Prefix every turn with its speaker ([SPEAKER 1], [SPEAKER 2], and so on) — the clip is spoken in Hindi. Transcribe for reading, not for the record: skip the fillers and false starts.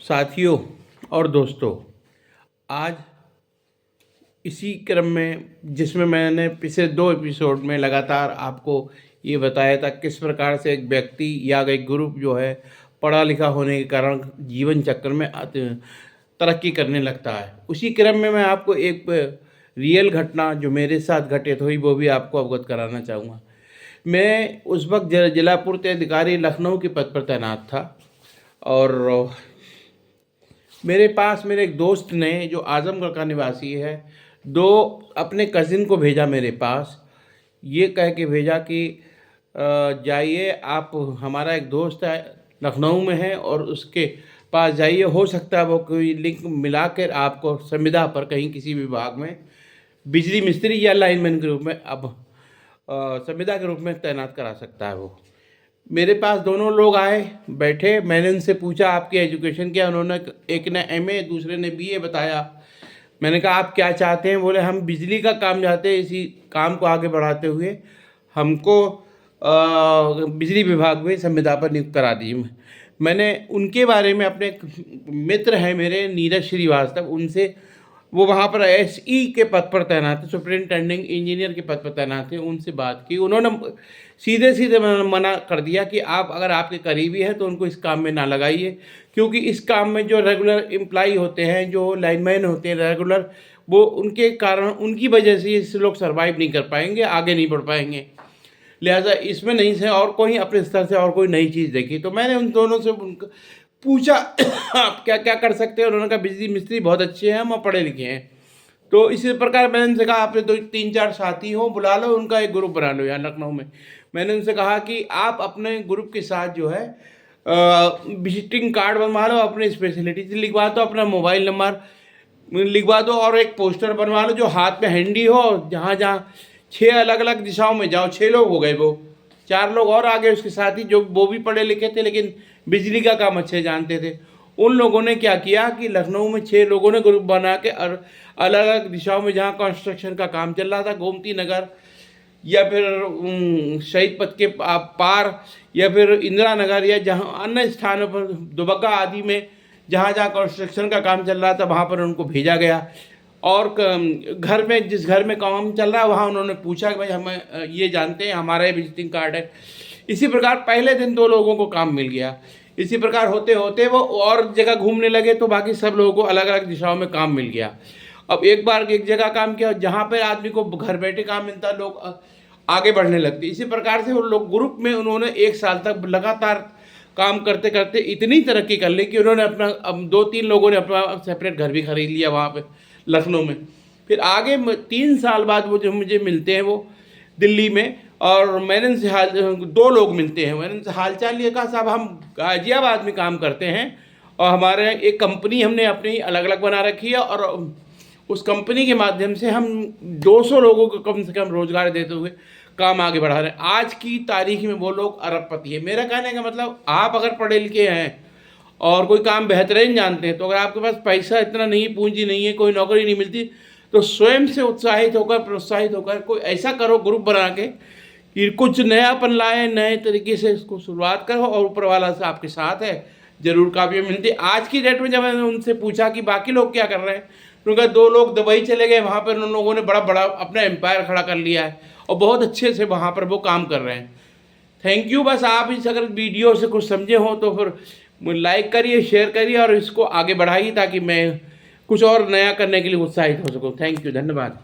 [SPEAKER 1] साथियों और दोस्तों, आज इसी क्रम में जिसमें मैंने पिछले 2 एपिसोड में लगातार आपको ये बताया था किस प्रकार से एक व्यक्ति या एक ग्रुप जो है पढ़ा लिखा होने के कारण जीवन चक्र में तरक्की करने लगता है। उसी क्रम में मैं आपको एक रियल घटना जो मेरे साथ घटित हुई वो भी आपको अवगत कराना चाहूँगा। मैं उस वक्त जिला पूर्त अधिकारी लखनऊ के पद पर तैनात था और मेरे पास मेरे एक दोस्त ने जो आजमगढ़ का निवासी है, दो अपने कज़िन को भेजा मेरे पास, ये कह के भेजा कि जाइए आप, हमारा एक दोस्त है लखनऊ में है और उसके पास जाइए, हो सकता है वो कोई लिंक मिला कर आपको संविदा पर कहीं किसी विभाग में बिजली मिस्त्री या लाइनमैन के रूप में अब संविदा के रूप में तैनात करा सकता है वो। मेरे पास दोनों लोग आए, बैठे, मैंने उनसे पूछा आपकी एजुकेशन क्या। उन्होंने, एक ने एमए दूसरे ने बीए बताया। मैंने कहा आप क्या चाहते हैं? बोले हम बिजली का काम चाहते हैं, इसी काम को आगे बढ़ाते हुए हमको बिजली विभाग में संविदा पर नियुक्त करा दीजिए। मैंने उनके बारे में, अपने मित्र हैं मेरे नीरज श्रीवास्तव, उनसे, वो वहाँ पर एसई के पद पर तैनात थे, सुपरिंटेंडिंग इंजीनियर के पद पर तैनात थे, उनसे बात की। उन्होंने सीधे सीधे मना कर दिया कि आप अगर आपके करीबी हैं तो उनको इस काम में ना लगाइए, क्योंकि इस काम में जो रेगुलर एम्प्लॉई होते हैं, जो लाइनमैन होते हैं रेगुलर, वो उनके कारण, उनकी वजह से ये लोग सर्वाइव नहीं कर पाएंगे, आगे नहीं बढ़ पाएंगे, लिहाजा इसमें नहीं से और कोई अपने स्तर से और कोई नई चीज़ देखी। तो मैंने उन दोनों से पूछा आप क्या क्या कर सकते हैं? उन्होंने कहा बिजली मिस्त्री बहुत अच्छे हैं, हम पढ़े लिखे हैं। तो इसी प्रकार मैंने उनसे कहा आपने 2-3-4 साथी हो, बुला लो, उनका एक ग्रुप बना लो यहाँ लखनऊ में। मैंने उनसे कहा कि आप अपने ग्रुप के साथ जो है विजिटिंग कार्ड बनवा लो, अपनी स्पेशलिटी लिखवा दो, अपना मोबाइल नंबर लिखवा दो और एक पोस्टर बनवा लो जो हाथ में हैंडी हो। जहाँ जहाँ 6 अलग अलग दिशाओं में जाओ, 6 लोग हो गए, वो 4 लोग और आगे उसके साथ ही, जो वो भी पढ़े लिखे थे लेकिन बिजली का काम अच्छे जानते थे। उन लोगों ने क्या किया कि लखनऊ में 6 लोगों ने ग्रुप बना के और अलग अलग दिशाओं में जहाँ कंस्ट्रक्शन का काम चल रहा था, गोमती नगर या फिर शहीद पथ के पार या फिर इंदिरा नगर या जहाँ अन्य स्थानों पर, दुबग्गा आदि में जहाँ जहाँ कंस्ट्रक्शन का काम चल रहा था वहाँ पर उनको भेजा गया। और घर में, जिस घर में काम चल रहा है वहाँ उन्होंने पूछा कि भाई हमें ये जानते हैं, हमारा ये विजिटिंग कार्ड है। इसी प्रकार पहले दिन 2 लोगों को काम मिल गया। इसी प्रकार होते होते वो और जगह घूमने लगे तो बाकी सब लोगों को अलग अलग दिशाओं में काम मिल गया। अब एक बार एक जगह काम किया, जहाँ पर आदमी को घर बैठे काम मिलता, लोग आगे बढ़ने लगते। इसी प्रकार से वो लोग ग्रुप में उन्होंने 1 साल तक लगातार काम करते करते इतनी तरक्की कर ली कि उन्होंने अपना, अब 2-3 लोगों ने अपना सेपरेट घर भी खरीद लिया वहाँ पे लखनऊ में। फिर आगे 3 साल बाद वो जो मुझे मिलते हैं वो दिल्ली में, और मैंने उनसे 2 लोग मिलते हैं। मैंने उनसे हालचाल लिया, कहा साहब हम गाजियाबाद में काम करते हैं और हमारे एक कंपनी हमने अपनी अलग अलग बना रखी है और उस कंपनी के माध्यम से हम 200 लोगों को कम से कम रोजगार देते हुए काम आगे बढ़ा रहे हैं। आज की तारीख में वो लोग अरबपति है। मेरा कहने का मतलब, आप अगर पढ़े लिखे हैं और कोई काम बेहतरीन जानते हैं, तो अगर आपके पास पैसा इतना नहीं, पूंजी नहीं है, कोई नौकरी नहीं मिलती, तो स्वयं से उत्साहित होकर, प्रोत्साहित होकर कोई ऐसा करो ग्रुप बना के कि कुछ नयापन लाए, नए तरीके से इसको शुरुआत करो और ऊपर वाला से आपके साथ है, जरूर कामयाबी मिलती है। आज की डेट में जब मैंने उनसे पूछा कि बाकी लोग क्या कर रहे हैं, उनका 2 लोग दुबई चले गए, वहाँ पर उन लोगों ने बड़ा बड़ा अपना एम्पायर खड़ा कर लिया है और बहुत अच्छे से वहाँ पर वो काम कर रहे हैं। Thank you. बस आप इस अगर वीडियो से कुछ समझे हो तो फिर लाइक करिए, शेयर करिए और इसको आगे बढ़ाइए ताकि मैं कुछ और नया करने के लिए उत्साहित हो सकूँ। थैंक यू, धन्यवाद।